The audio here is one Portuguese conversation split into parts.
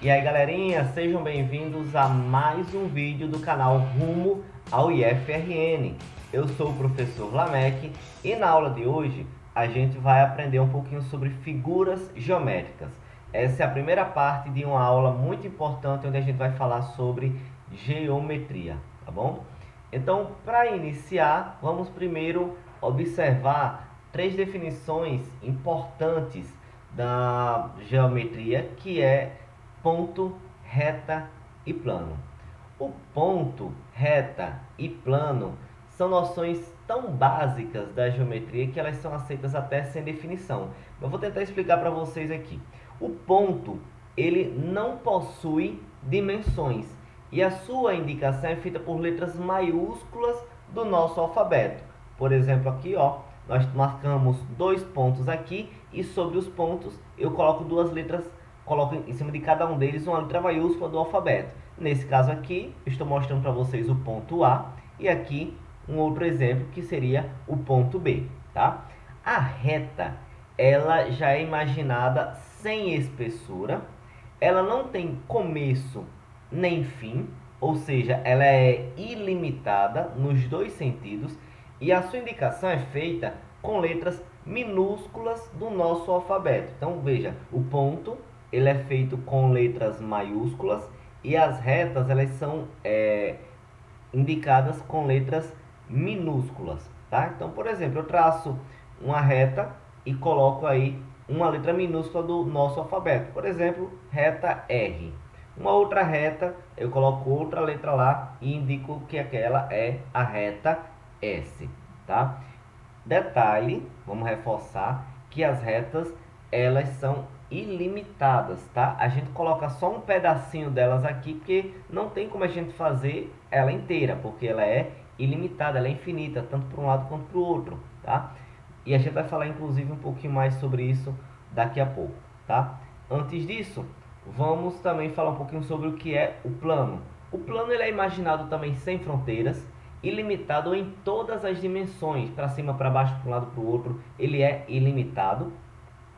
E aí galerinha, sejam bem-vindos a mais um vídeo do canal Rumo ao IFRN. Eu sou o professor Lameck e na aula de hoje a gente vai aprender um pouquinho sobre figuras geométricas. Essa é a primeira parte de uma aula muito importante onde a gente vai falar sobre geometria, tá bom? Então, para iniciar, vamos primeiro observar três definições importantes da geometria, que é ponto, reta e plano. O ponto, reta e plano são noções tão básicas da geometria que elas são aceitas até sem definição. Eu vou tentar explicar para vocês aqui. O ponto, ele não possui dimensões e a sua indicação é feita por letras maiúsculas do nosso alfabeto. Por exemplo, aqui, ó, nós marcamos dois pontos aqui e sobre os pontos eu coloco duas letras, coloco em cima de cada um deles uma letra maiúscula do alfabeto. Nesse caso aqui, estou mostrando para vocês o ponto A e aqui um outro exemplo que seria o ponto B, tá? A reta, ela já é imaginada sem espessura, ela não tem começo nem fim, ou seja, ela é ilimitada nos dois sentidos e a sua indicação é feita com letras minúsculas do nosso alfabeto. Então veja, o ponto ele é feito com letras maiúsculas e as retas elas são indicadas com letras minúsculas, tá? Então, por exemplo, eu traço uma reta e coloco aí uma letra minúscula do nosso alfabeto. Por exemplo, reta R. Uma outra reta, eu coloco outra letra lá e indico que aquela é a reta S, tá? Detalhe, vamos reforçar que as retas, elas são ilimitadas, tá? A gente coloca só um pedacinho delas aqui, porque não tem como a gente fazer ela inteira, porque ela é ilimitada, ela é infinita, tanto para um lado quanto para o outro, tá? E a gente vai falar, inclusive, um pouquinho mais sobre isso daqui a pouco, tá? Antes disso, vamos também falar um pouquinho sobre o que é o plano. O plano ele é imaginado também sem fronteiras, ilimitado em todas as dimensões, para cima, para baixo, para um lado, para o outro, ele é ilimitado.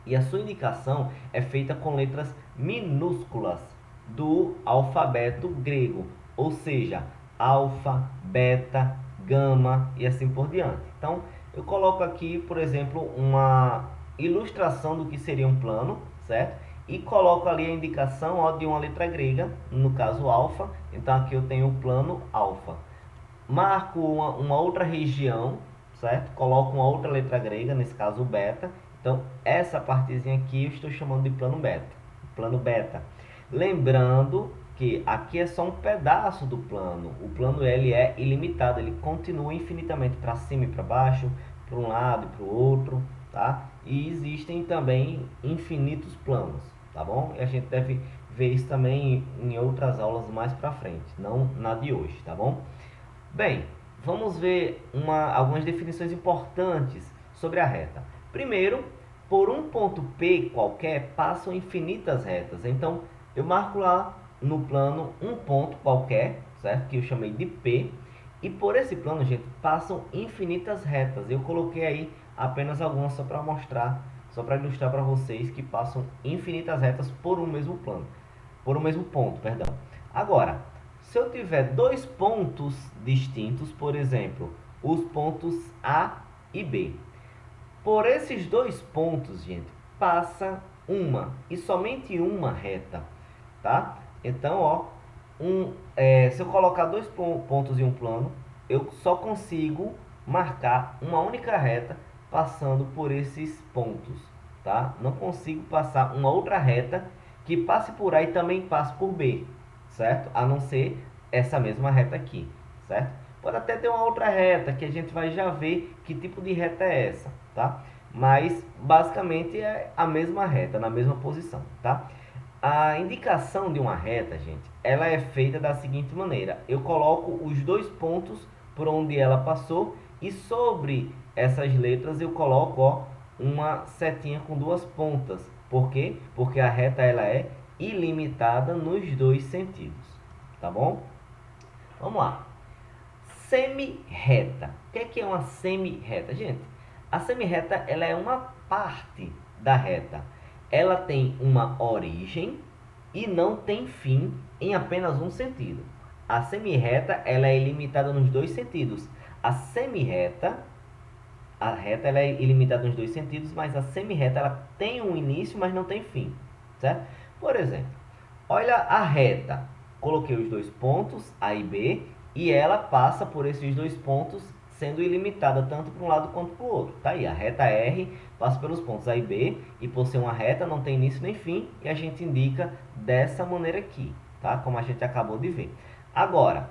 E a sua indicação é feita com letras minúsculas do alfabeto grego, ou seja, alfa, beta, gama e assim por diante. Então, eu coloco aqui, por exemplo, uma ilustração do que seria um plano, certo? E coloco ali a indicação, ó, de uma letra grega, no caso alfa. Então, aqui eu tenho o plano alfa. Marco uma outra região, certo? Coloco uma outra letra grega, nesse caso beta. Então, essa partezinha aqui eu estou chamando de plano beta. Plano beta. Lembrando que aqui é só um pedaço do plano. O plano ele é ilimitado, ele continua infinitamente para cima e para baixo, para um lado e para o outro, tá? E existem também infinitos planos, tá bom? E a gente deve ver isso também em outras aulas mais para frente, não na de hoje, tá bom? Bem, vamos ver algumas definições importantes sobre a reta. Primeiro, por um ponto P qualquer passam infinitas retas. Então, eu marco lá no plano um ponto qualquer, certo? Que eu chamei de P. E por esse plano, gente, passam infinitas retas. Eu coloquei aí apenas algumas só para mostrar, só para ilustrar para vocês que passam infinitas retas por um mesmo plano. Por um mesmo ponto, perdão. Agora, se eu tiver dois pontos distintos, por exemplo, os pontos A e B. Por esses dois pontos, gente, passa uma e somente uma reta, tá? Então, ó, se eu colocar dois pontos em um plano, eu só consigo marcar uma única reta passando por esses pontos, tá? Não consigo passar uma outra reta que passe por A e também passe por B, certo? A não ser essa mesma reta aqui, certo? Pode até ter uma outra reta que a gente vai já ver que tipo de reta é essa, tá? Mas basicamente é a mesma reta, na mesma posição, tá? A indicação de uma reta, gente, ela é feita da seguinte maneira. Eu coloco os dois pontos por onde ela passou e sobre essas letras eu coloco, ó, uma setinha com duas pontas. Por quê? Porque a reta ela é ilimitada nos dois sentidos, tá bom? Vamos lá. Semi-reta. O que é uma semi-reta, gente? A semi-reta ela é uma parte da reta. Ela tem uma origem e não tem fim em apenas um sentido. A semirreta ela é ilimitada nos dois sentidos. A reta ela é ilimitada nos dois sentidos, mas a semirreta ela tem um início, mas não tem fim, certo? Por exemplo, olha a reta. Coloquei os dois pontos, A e B, e ela passa por esses dois pontos, sendo ilimitada tanto para um lado quanto para o outro. Tá aí, a reta R passa pelos pontos A e B, e por ser uma reta não tem início nem fim, e a gente indica dessa maneira aqui, tá? Como a gente acabou de ver. Agora,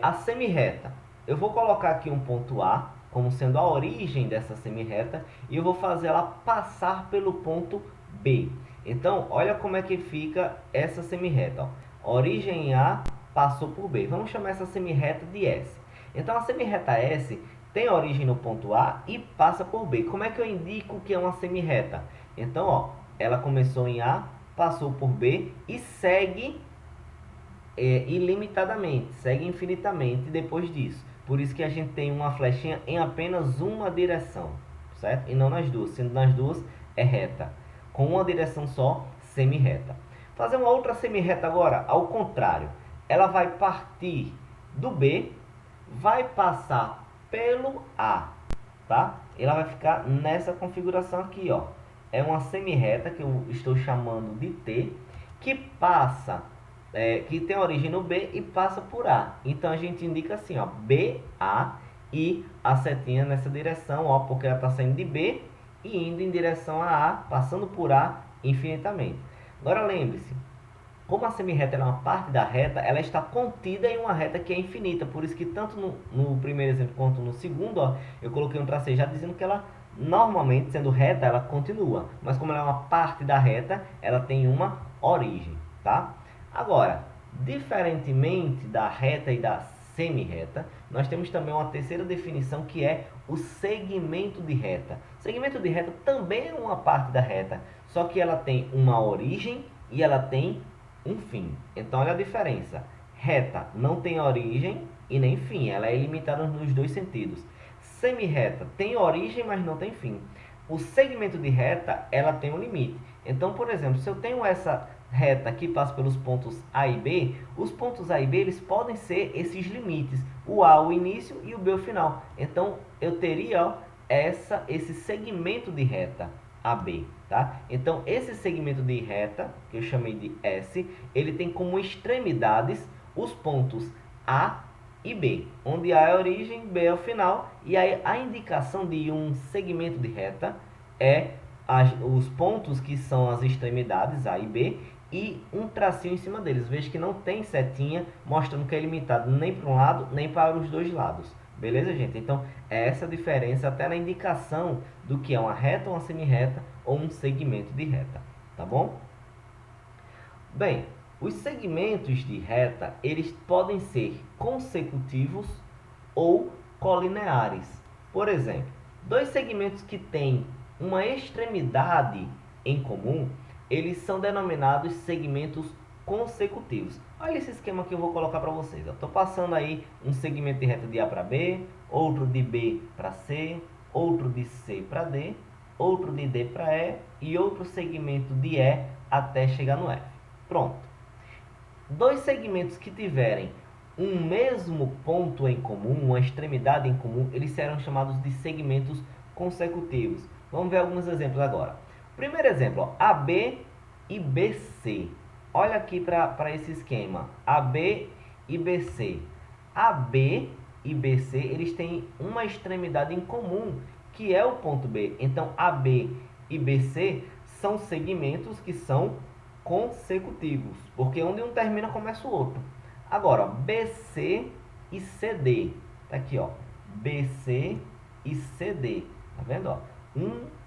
a semirreta. Eu vou colocar aqui um ponto A como sendo a origem dessa semirreta e eu vou fazer ela passar pelo ponto B. Então, olha como é que fica essa semirreta. Ó. Origem A passou por B. Vamos chamar essa semirreta de S. Então, a semirreta S tem origem no ponto A e passa por B. Como é que eu indico que é uma semirreta? Então, ó, ela começou em A, passou por B e segue ilimitadamente, segue infinitamente depois disso. Por isso que a gente tem uma flechinha em apenas uma direção, certo? E não nas duas, sendo nas duas é reta. Com uma direção só, semirreta. Fazer uma outra semirreta agora, ao contrário. Ela vai partir do B, vai passar pelo A, tá? Ela vai ficar nessa configuração aqui, ó. É uma semirreta que eu estou chamando de T, que passa que tem origem no B e passa por A. Então a gente indica assim, ó, BA e a setinha nessa direção, ó, porque ela está saindo de B e indo em direção a A, passando por A infinitamente. Agora lembre-se, como a semirreta é uma parte da reta, ela está contida em uma reta que é infinita. Por isso que tanto no primeiro exemplo quanto no segundo, ó, eu coloquei um tracejo já dizendo que ela normalmente, sendo reta, ela continua. Mas como ela é uma parte da reta, ela tem uma origem, tá? Agora, diferentemente da reta e da semirreta, nós temos também uma terceira definição que é o segmento de reta. Segmento de reta também é uma parte da reta, só que ela tem uma origem e ela tem um fim. Então, olha a diferença. Reta não tem origem e nem fim, ela é ilimitada nos dois sentidos. Semirreta tem origem, mas não tem fim. O segmento de reta, ela tem um limite. Então, por exemplo, se eu tenho essa reta que passa pelos pontos A e B, os pontos A e B eles podem ser esses limites, o A o início e o B o final. Então eu teria ó, esse segmento de reta AB, tá? Então esse segmento de reta, que eu chamei de S, ele tem como extremidades os pontos A e B, onde A é a origem, B é o final, e aí a indicação de um segmento de reta é os pontos que são as extremidades A e B e um tracinho em cima deles. Veja que não tem setinha mostrando que é limitado nem para um lado nem para os dois lados. Beleza, gente? Então, é essa a diferença até na indicação do que é uma reta, uma semirreta ou um segmento de reta. Tá bom? Bem, os segmentos de reta, eles podem ser consecutivos ou colineares. Por exemplo, dois segmentos que têm uma extremidade em comum, eles são denominados segmentos consecutivos. Olha esse esquema que eu vou colocar para vocês. Estou passando aí um segmento de reta de A para B, outro de B para C, outro de C para D, outro de D para E e outro segmento de E até chegar no F. Pronto. Dois segmentos que tiverem um mesmo ponto em comum, uma extremidade em comum, eles serão chamados de segmentos consecutivos. Vamos ver alguns exemplos agora. Primeiro exemplo, ó, AB e BC. Olha aqui para esse esquema, AB e BC. AB e BC, eles têm uma extremidade em comum, que é o ponto B. Então, AB e BC são segmentos que são consecutivos, porque onde um termina, começa o outro. Agora, ó, BC e CD. Tá aqui, ó. BC e CD. Tá vendo, ó?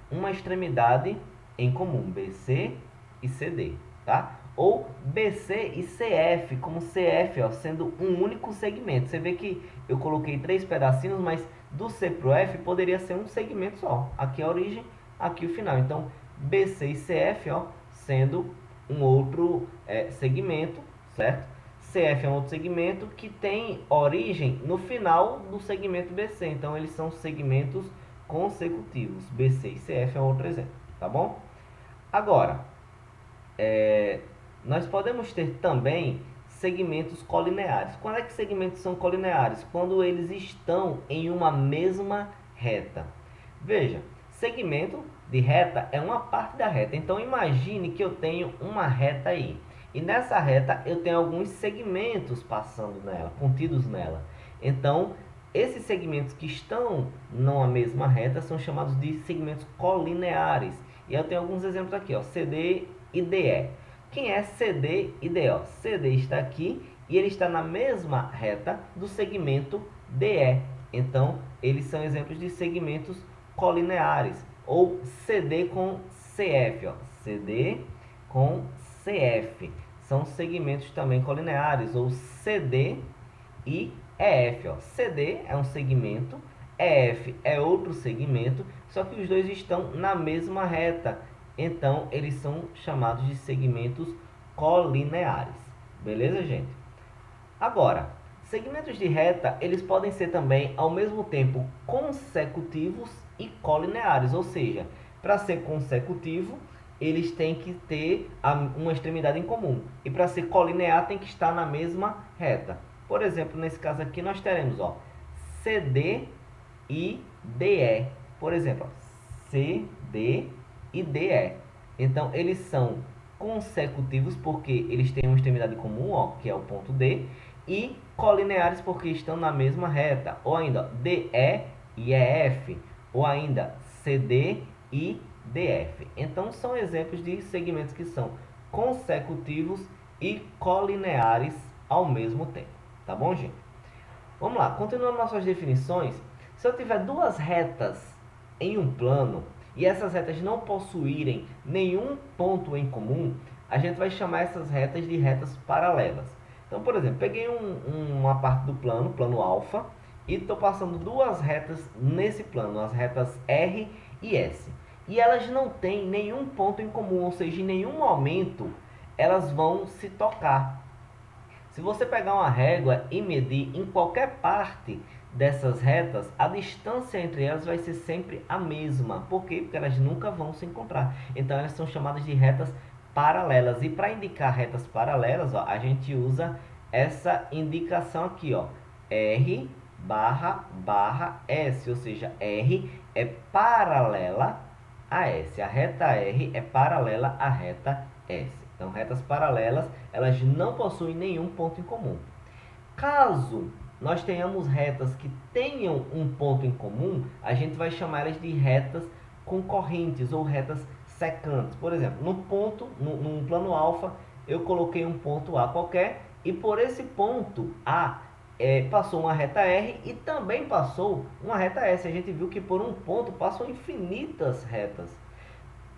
Uma extremidade em comum, BC e CD, tá? Ou BC e CF, como CF, ó, sendo um único segmento. Você vê que eu coloquei 3 pedacinhos, mas do C para o F poderia ser um segmento só. Aqui a origem, aqui o final. Então, BC e CF, ó, sendo um outro segmento, certo? CF é um outro segmento que tem origem no final do segmento BC. Então, eles são segmentos consecutivos. BC e CF é outro exemplo, tá bom? Agora, nós podemos ter também segmentos colineares. Quando é que segmentos são colineares? Quando eles estão em uma mesma reta. Veja, segmento de reta é uma parte da reta. Então imagine que eu tenho uma reta aí. E nessa reta eu tenho alguns segmentos passando nela, contidos nela. Então, esses segmentos que estão numa mesma reta são chamados de segmentos colineares. E eu tenho alguns exemplos aqui, ó, CD e DE. Quem é CD e DE? CD está aqui e ele está na mesma reta do segmento DE. Então, eles são exemplos de segmentos colineares. Ou CD com CF. Ó. CD com CF. São segmentos também colineares. Ou CD e EF. Ó. CD é um segmento, EF é outro segmento, só que os dois estão na mesma reta. Então, eles são chamados de segmentos colineares. Beleza, gente? Agora, segmentos de reta, eles podem ser também, ao mesmo tempo, consecutivos e colineares. Ou seja, para ser consecutivo, eles têm que ter uma extremidade em comum. E para ser colinear, tem que estar na mesma reta. Por exemplo, nesse caso aqui, nós teremos ó, CD e DE. Por exemplo, ó, CD e DE. Então, eles são consecutivos porque eles têm uma extremidade comum, ó, que é o ponto D, e colineares porque estão na mesma reta, ou ainda DE e EF, ou ainda CD e DF. Então, são exemplos de segmentos que são consecutivos e colineares ao mesmo tempo. Tá bom, gente? Vamos lá, continuando nossas definições. Se eu tiver duas retas em um plano e essas retas não possuírem nenhum ponto em comum, a gente vai chamar essas retas de retas paralelas. Então, por exemplo, peguei uma parte do plano alfa, e estou passando duas retas nesse plano, as retas R e S. E elas não têm nenhum ponto em comum, ou seja, em nenhum momento elas vão se tocar. Se você pegar uma régua e medir em qualquer parte dessas retas, a distância entre elas vai ser sempre a mesma. Por quê? Porque elas nunca vão se encontrar. Então, elas são chamadas de retas paralelas. E para indicar retas paralelas, ó, a gente usa essa indicação aqui, ó, R barra S, ou seja, R é paralela a S. A reta R é paralela à reta S. Então, retas paralelas, elas não possuem nenhum ponto em comum. Caso nós tenhamos retas que tenham um ponto em comum, a gente vai chamar elas de retas concorrentes ou retas secantes. Por exemplo, no plano alfa, eu coloquei um ponto A qualquer e por esse ponto A passou uma reta R e também passou uma reta S. A gente viu que por um ponto passam infinitas retas.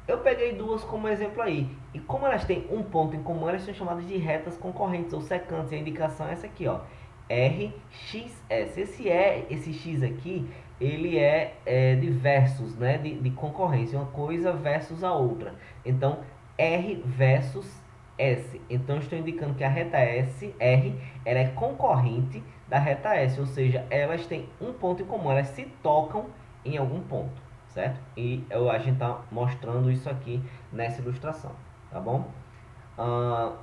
Eu peguei duas como exemplo aí. E como elas têm um ponto em comum, elas são chamadas de retas concorrentes ou secantes. E a indicação é essa aqui, ó. RXS. Esse X aqui, ele é de versus, né? De concorrência. Uma coisa versus a outra. Então, R versus S. Então, estou indicando que a reta R, ela é concorrente da reta S. Ou seja, elas têm um ponto em comum. Elas se tocam em algum ponto. Certo? E a gente está mostrando isso aqui nessa ilustração, tá bom?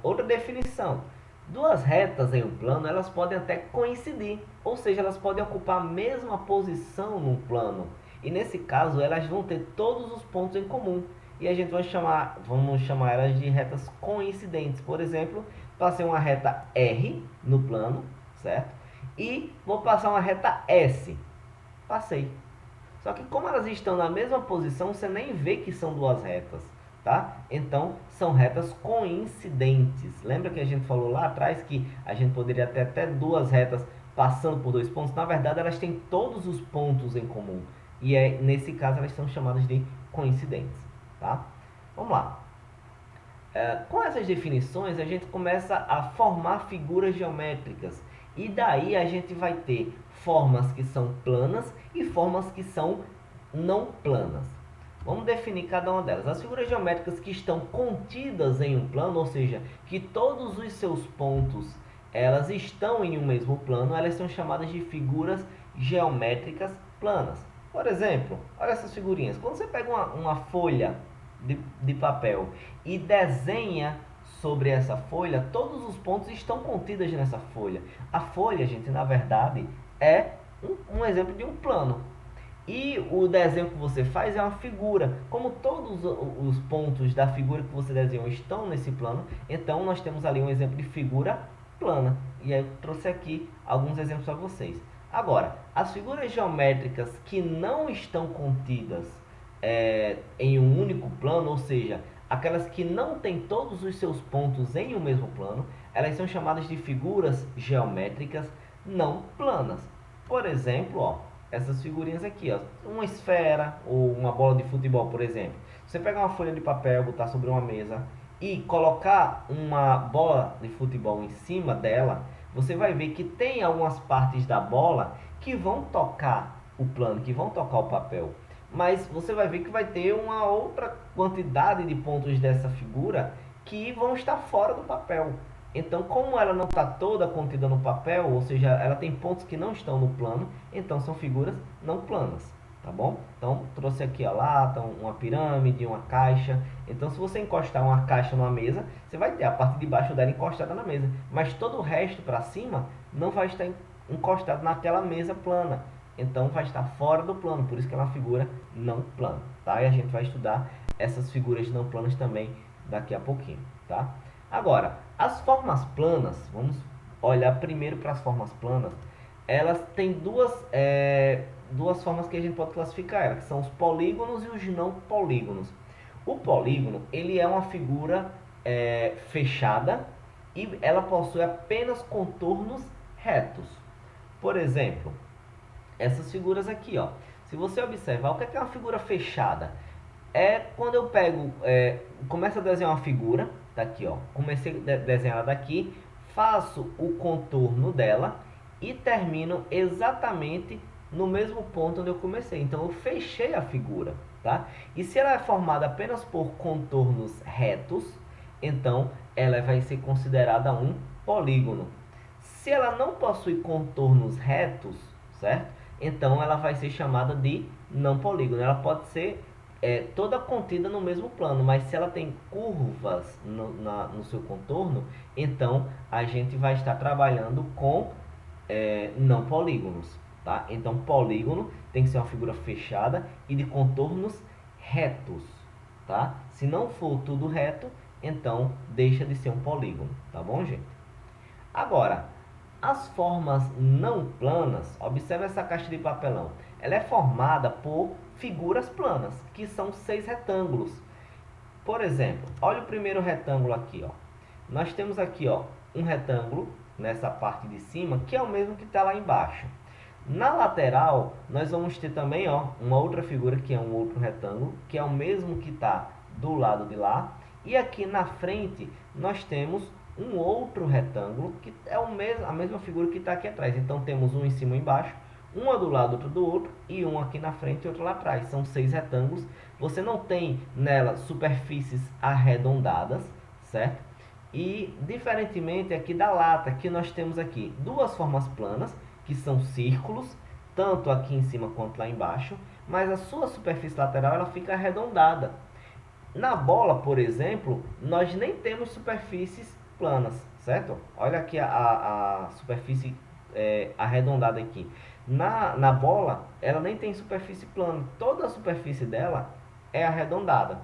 Outra definição. Duas retas em um plano, elas podem até coincidir, ou seja, elas podem ocupar a mesma posição no plano. E nesse caso, elas vão ter todos os pontos em comum. E a gente vamos chamar elas de retas coincidentes. Por exemplo, passei uma reta R no plano, certo? E vou passar uma reta S. Passei. Só que como elas estão na mesma posição, você nem vê que são duas retas, tá? Então, são retas coincidentes. Lembra que a gente falou lá atrás que a gente poderia ter até duas retas passando por dois pontos? Na verdade, elas têm todos os pontos em comum. E nesse caso, elas são chamadas de coincidentes, tá? Vamos lá. Com essas definições, a gente começa a formar figuras geométricas. E daí a gente vai ter formas que são planas e formas que são não planas. Vamos definir cada uma delas. As figuras geométricas que estão contidas em um plano, ou seja, que todos os seus pontos elas estão em um mesmo plano, elas são chamadas de figuras geométricas planas. Por exemplo, olha essas figurinhas. Quando você pega uma folha de papel e desenha sobre essa folha, todos os pontos estão contidos nessa folha. A folha, gente, na verdade, é um exemplo de um plano. E o desenho que você faz é uma figura. Como todos os pontos da figura que você desenhou estão nesse plano, então nós temos ali um exemplo de figura plana. E aí eu trouxe aqui alguns exemplos para vocês. Agora, as figuras geométricas que não estão contidas em um único plano, ou seja, aquelas que não têm todos os seus pontos em um mesmo plano, elas são chamadas de figuras geométricas não planas. Por exemplo, ó, essas figurinhas aqui, ó, uma esfera ou uma bola de futebol, por exemplo. Você pegar uma folha de papel, botar sobre uma mesa e colocar uma bola de futebol em cima dela, você vai ver que tem algumas partes da bola que vão tocar o plano, que vão tocar o papel. Mas você vai ver que vai ter uma outra quantidade de pontos dessa figura que vão estar fora do papel. Então, como ela não está toda contida no papel, ou seja, ela tem pontos que não estão no plano, então são figuras não planas, tá bom? Então, trouxe aqui a lata, uma pirâmide, uma caixa. Então, se você encostar uma caixa numa mesa, você vai ter a parte de baixo dela encostada na mesa, mas todo o resto para cima não vai estar encostado naquela mesa plana. Então, vai estar fora do plano, por isso que é uma figura não plana, tá? E a gente vai estudar essas figuras não planas também daqui a pouquinho, tá? Agora, as formas planas, vamos olhar primeiro para as formas planas. Elas têm duas formas que a gente pode classificar elas, que são os polígonos e os não polígonos. O polígono, ele é uma figura fechada e ela possui apenas contornos retos. Por exemplo, essas figuras aqui, ó. Se você observar, o que é uma figura fechada? É quando eu pego, começo a desenhar uma figura, tá aqui, ó. Comecei a desenhar ela daqui, faço o contorno dela e termino exatamente no mesmo ponto onde eu comecei. Então eu fechei a figura, tá? E se ela é formada apenas por contornos retos, então ela vai ser considerada um polígono. Se ela não possui contornos retos, certo? Então ela vai ser chamada de não polígono. Ela pode ser toda contida no mesmo plano, mas se ela tem curvas no seu contorno, então a gente vai estar trabalhando com não polígonos, tá? Então polígono tem que ser uma figura fechada e de contornos retos, tá? Se não for tudo reto, então deixa de ser um polígono, tá bom, gente? Agora, as formas não planas, observe essa caixa de papelão, ela é formada por figuras planas, que são 6 retângulos. Por exemplo, olha o primeiro retângulo aqui, ó. Nós temos aqui, ó, um retângulo nessa parte de cima, que é o mesmo que está lá embaixo. Na lateral, nós vamos ter também, ó, uma outra figura, que é um outro retângulo, que é o mesmo que está do lado de lá. E aqui na frente, nós temos um outro retângulo, que é a mesma figura que está aqui atrás. Então, temos um em cima e embaixo, uma do lado, outro do outro, e um aqui na frente e outro lá atrás. São 6 retângulos. Você não tem nela superfícies arredondadas, certo? E, diferentemente aqui da lata, que nós temos aqui duas formas planas, que são círculos, tanto aqui em cima quanto lá embaixo, mas a sua superfície lateral ela fica arredondada. Na bola, por exemplo, nós nem temos superfícies planas, certo? Olha aqui a superfície arredondada aqui. Na bola, ela nem tem superfície plana. Toda a superfície dela é arredondada.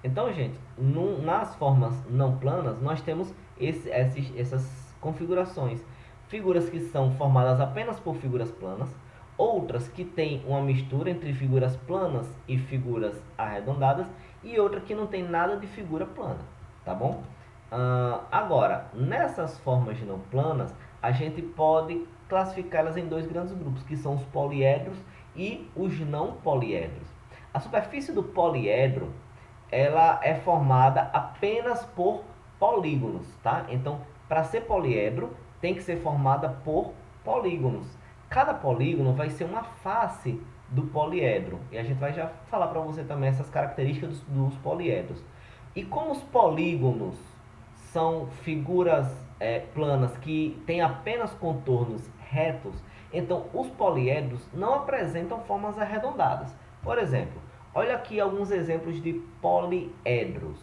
Então, gente, nas formas não planas, nós temos essas configurações. Figuras que são formadas apenas por figuras planas, outras que têm uma mistura entre figuras planas e figuras arredondadas, e outra que não tem nada de figura plana, tá bom? Agora, nessas formas não planas, a gente pode classificá-las em dois grandes grupos, que são os poliedros e os não poliedros. A superfície do poliedro, ela é formada apenas por polígonos, tá? Então, para ser poliedro, tem que ser formada por polígonos. Cada polígono vai ser uma face do poliedro. E a gente vai já falar para você também essas características dos poliedros. E como os polígonos são figuras planas que têm apenas contornos retos, então os poliedros não apresentam formas arredondadas. Por exemplo, olha aqui alguns exemplos de poliedros.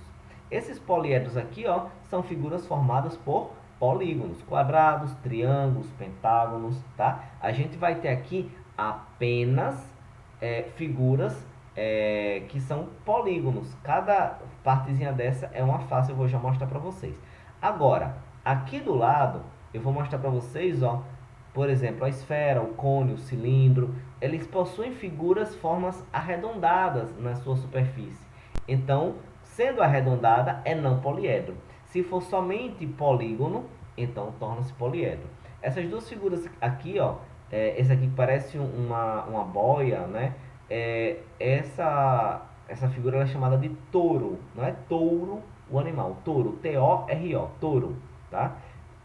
Esses poliedros aqui, ó, são figuras formadas por polígonos, quadrados, triângulos, pentágonos, tá? A gente vai ter aqui apenas figuras que são polígonos. Cada partezinha dessa é uma face, eu vou já mostrar para vocês. Agora, aqui do lado, eu vou mostrar para vocês, ó, por exemplo, a esfera, o cone, o cilindro, eles possuem figuras, formas arredondadas na sua superfície. Então, sendo arredondada, é não poliedro. Se for somente polígono, então torna-se poliedro. Essas duas figuras aqui, ó, esse aqui que parece uma boia, né? Essa figura é chamada de touro, não é touro o animal, touro, T-O-R-O, touro, tá?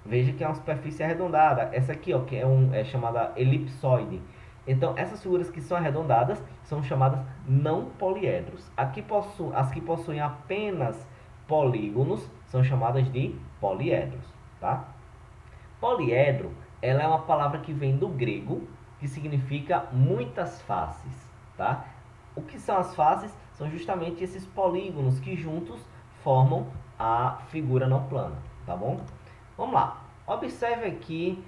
Veja que é uma superfície arredondada. Essa aqui, ó, que é chamada elipsoide. Então, essas figuras que são arredondadas são chamadas não poliedros. As que possuem apenas polígonos são chamadas de poliedros, tá? Poliedro, ela é uma palavra que vem do grego, que significa muitas faces, tá? O que são as faces? São justamente esses polígonos que juntos formam a figura não plana, tá bom? Vamos lá. Observe aqui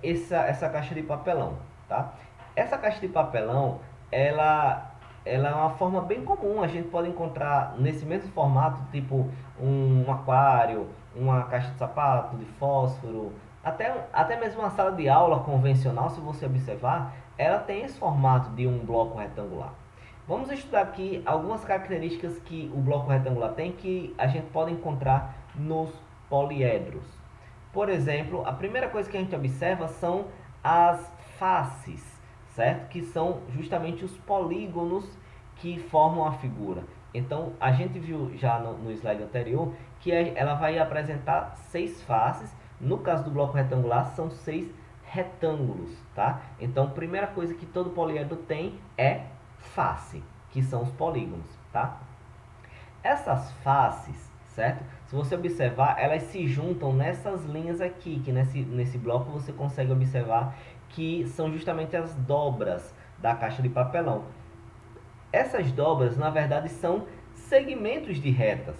essa caixa de papelão, tá? Essa caixa de papelão, ela é uma forma bem comum. A gente pode encontrar nesse mesmo formato, tipo um aquário, uma caixa de sapato, de fósforo, até mesmo uma sala de aula convencional, se você observar, ela tem esse formato de um bloco retangular. Vamos estudar aqui algumas características que o bloco retangular tem que a gente pode encontrar nos poliedros. Por exemplo, a primeira coisa que a gente observa são as faces, certo? Que são justamente os polígonos que formam a figura. Então, a gente viu já no slide anterior que ela vai apresentar 6 faces. No caso do bloco retangular, são 6 retângulos, tá? Então, a primeira coisa que todo poliedro tem é face, que são os polígonos, tá? Essas faces, certo? Se você observar, elas se juntam nessas linhas aqui, que nesse bloco você consegue observar que são justamente as dobras da caixa de papelão. Essas dobras, na verdade, são segmentos de retas.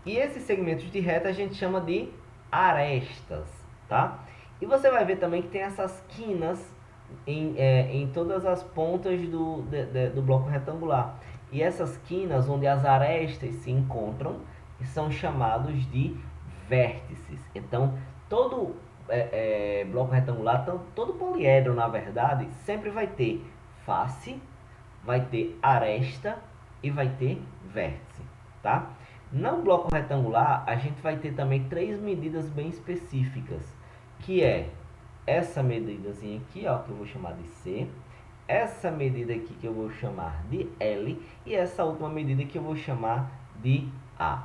E esses segmentos de reta a gente chama de arestas, tá? E você vai ver também que tem essas quinas em todas as pontas do bloco retangular. E essas quinas, onde as arestas se encontram, são chamados de vértices. Então, todo bloco retangular, todo poliedro, na verdade, sempre vai ter face, vai ter aresta e vai ter vértice, tá? No bloco retangular, a gente vai ter também 3 medidas bem específicas, que é essa medidazinha aqui, ó, que eu vou chamar de C, essa medida aqui que eu vou chamar de L e essa última medida que eu vou chamar de A.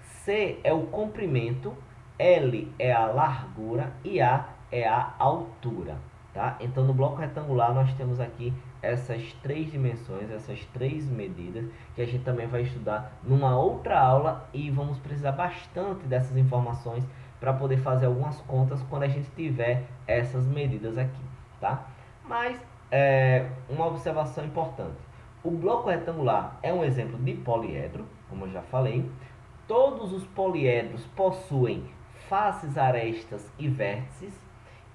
C é o comprimento, L é a largura e A é a altura, tá? Então, no bloco retangular, nós temos aqui essas 3 dimensões, essas 3 medidas, que a gente também vai estudar numa outra aula e vamos precisar bastante dessas informações para poder fazer algumas contas quando a gente tiver essas medidas aqui, tá? Mas, uma observação importante. O bloco retangular é um exemplo de poliedro, como eu já falei. Todos os poliedros possuem faces, arestas e vértices.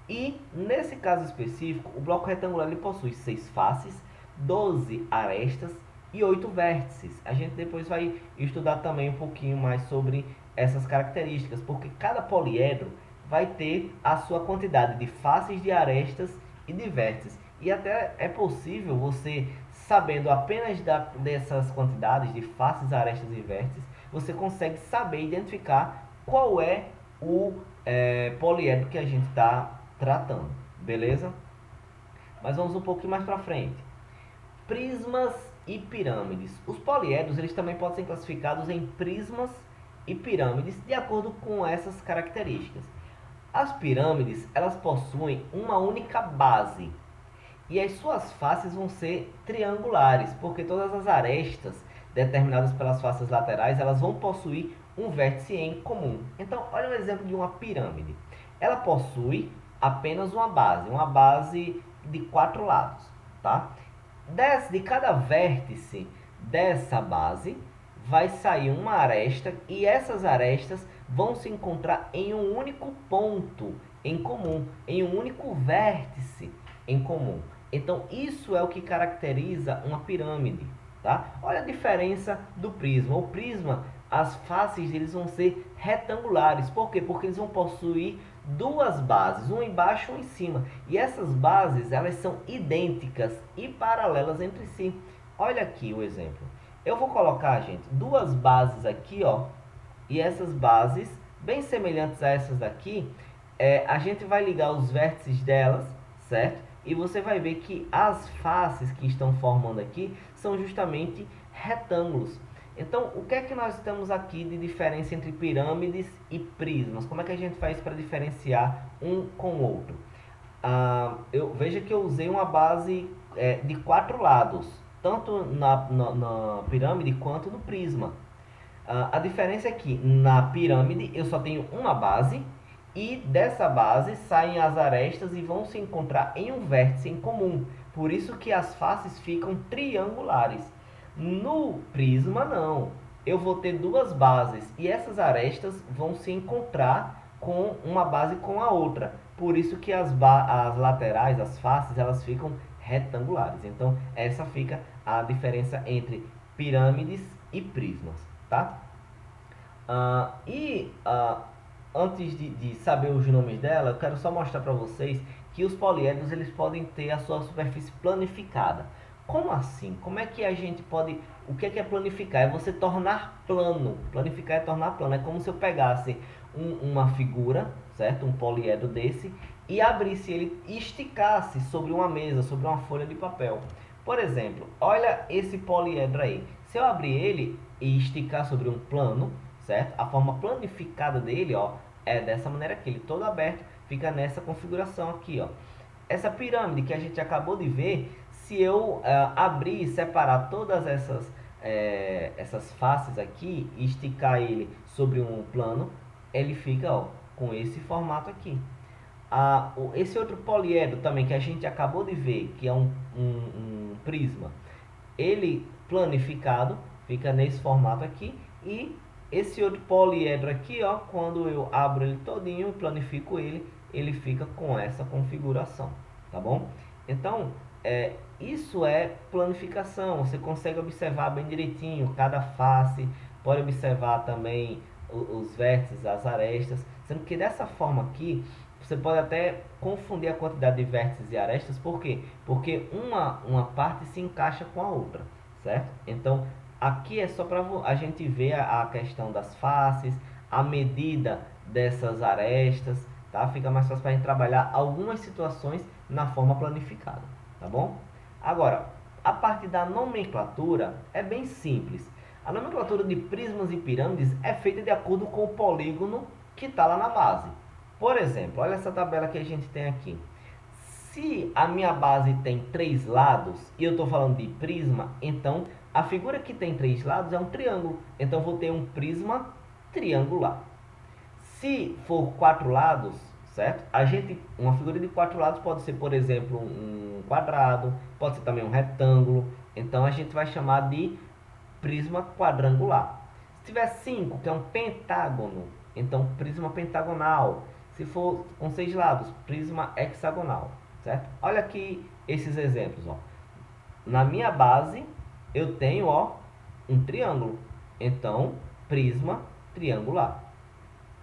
E, nesse caso específico, o bloco retangular ele possui 6 faces, 12 arestas e 8 vértices. A gente depois vai estudar também um pouquinho mais sobre essas características, porque cada poliedro vai ter a sua quantidade de faces, de arestas e de vértices. E até é possível você, sabendo apenas dessas quantidades de faces, arestas e vértices, você consegue saber identificar qual é o poliedro que a gente está tratando, beleza? Mas vamos um pouquinho mais para frente. Prismas e pirâmides. Os poliedros eles também podem ser classificados em prismas e pirâmides de acordo com essas características. As pirâmides elas possuem uma única base e as suas faces vão ser triangulares, porque todas as arestas determinadas pelas faces laterais elas vão possuir um vértice em comum. Então, olha um exemplo de uma pirâmide. Ela possui apenas uma base de 4 lados, tá? De cada vértice dessa base vai sair uma aresta e essas arestas vão se encontrar em um único ponto em comum, em um único vértice em comum. Então, isso é o que caracteriza uma pirâmide, tá? Olha a diferença do prisma. O prisma, as faces deles vão ser retangulares. Por quê? Porque eles vão possuir duas bases, uma embaixo e uma em cima. E essas bases, elas são idênticas e paralelas entre si. Olha aqui o exemplo. Eu vou colocar, gente, duas bases aqui, ó. E essas bases, bem semelhantes a essas daqui, a gente vai ligar os vértices delas, certo? E você vai ver que as faces que estão formando aqui são justamente retângulos. Então, o que é que nós temos aqui de diferença entre pirâmides e prismas? Como é que a gente faz para diferenciar um com o outro? Veja que eu usei uma base de 4 lados, tanto na pirâmide quanto no prisma. A diferença é que na pirâmide eu só tenho uma base e dessa base saem as arestas e vão se encontrar em um vértice em comum. Por isso que as faces ficam triangulares. No prisma não. Eu vou ter duas bases e essas arestas vão se encontrar com uma base com a outra. Por isso que as laterais, as faces, elas ficam retangulares. Então, essa fica a diferença entre pirâmides e prismas, tá? Antes de saber os nomes dela, eu quero só mostrar para vocês que os poliedros eles podem ter a sua superfície planificada. Como assim? Como é que a gente pode... O que é planificar? É você tornar plano. Planificar é tornar plano. É como se eu pegasse uma figura, certo? Um poliedro desse, e abrisse ele e esticasse sobre uma mesa, sobre uma folha de papel. Por exemplo, olha esse poliedro aí. Se eu abrir ele e esticar sobre um plano, certo? A forma planificada dele, ó, é dessa maneira aqui. Ele todo aberto, fica nessa configuração aqui, ó. Essa pirâmide que a gente acabou de ver, se eu abrir e separar todas essas faces aqui e esticar ele sobre um plano, ele fica, ó, com esse formato aqui. Esse outro poliedro também que a gente acabou de ver, que é um prisma, ele planificado, fica nesse formato aqui. E esse outro poliedro aqui, ó, quando eu abro ele todinho e planifico ele, ele fica com essa configuração, tá bom? Então, isso é planificação. Você consegue observar bem direitinho cada face, pode observar também os vértices, as arestas, sendo que dessa forma aqui, você pode até confundir a quantidade de vértices e arestas. Por quê? Porque uma parte se encaixa com a outra, certo? Então, aqui é só para a gente ver a questão das faces, a medida dessas arestas, tá? Fica mais fácil para a gente trabalhar algumas situações na forma planificada, tá bom? Agora, a parte da nomenclatura é bem simples. A nomenclatura de prismas e pirâmides é feita de acordo com o polígono que está lá na base. Por exemplo, olha essa tabela que a gente tem aqui. Se a minha base tem 3 lados e eu estou falando de prisma, então a figura que tem 3 lados é um triângulo. Então vou ter um prisma triangular. Se for 4 lados, certo? Uma figura de 4 lados pode ser, por exemplo, um quadrado, pode ser também um retângulo. Então a gente vai chamar de prisma quadrangular. Se tiver 5, que é um pentágono, então prisma pentagonal. Se for com 6 lados, prisma hexagonal, certo? Olha aqui esses exemplos, ó. Na minha base eu tenho, ó, um triângulo, então prisma triangular.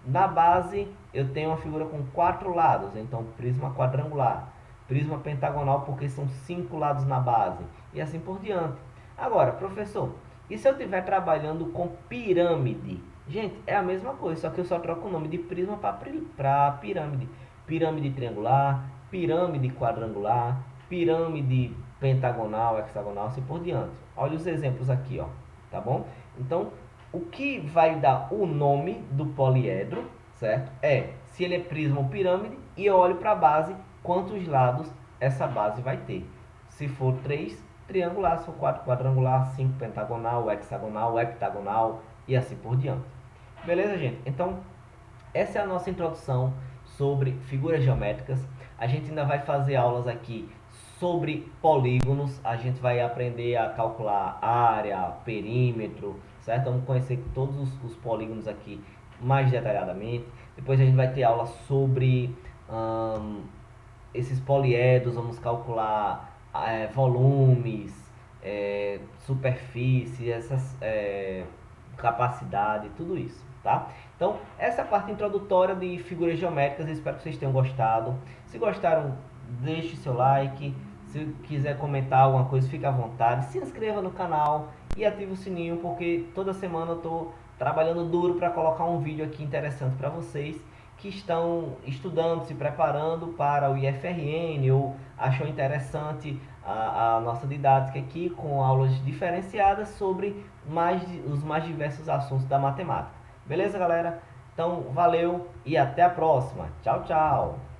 Na base eu tenho uma figura com 4 lados, então prisma quadrangular. Prisma pentagonal porque são 5 lados na base, e assim por diante. Agora, professor, e se eu estiver trabalhando com pirâmide? Gente, é a mesma coisa, só que eu só troco o nome de prisma para pirâmide. Pirâmide triangular, pirâmide quadrangular, pirâmide pentagonal, hexagonal, assim por diante. Olha os exemplos aqui, ó, tá bom? Então, o que vai dar o nome do poliedro, certo? É se ele é prisma ou pirâmide, e eu olho para a base, quantos lados essa base vai ter. Se for 3, triangular, se for 4, quadrangular, 5, pentagonal, hexagonal, heptagonal e assim por diante. Beleza, gente? Então, essa é a nossa introdução sobre figuras geométricas. A gente ainda vai fazer aulas aqui sobre polígonos, a gente vai aprender a calcular área, perímetro, certo? Vamos conhecer todos os polígonos aqui mais detalhadamente. Depois a gente vai ter aula sobre esses poliedros, vamos calcular volumes, superfície, capacidade, tudo isso, tá? Então, essa é a parte introdutória de figuras geométricas, espero que vocês tenham gostado. Se gostaram, deixe seu like. Se quiser comentar alguma coisa, fique à vontade. Se inscreva no canal e ative o sininho, porque toda semana eu estou trabalhando duro para colocar um vídeo aqui interessante para vocês que estão estudando, se preparando para o IFRN ou achou interessante a nossa didática aqui com aulas diferenciadas sobre os mais diversos assuntos da matemática. Beleza, galera? Então, valeu e até a próxima. Tchau, tchau!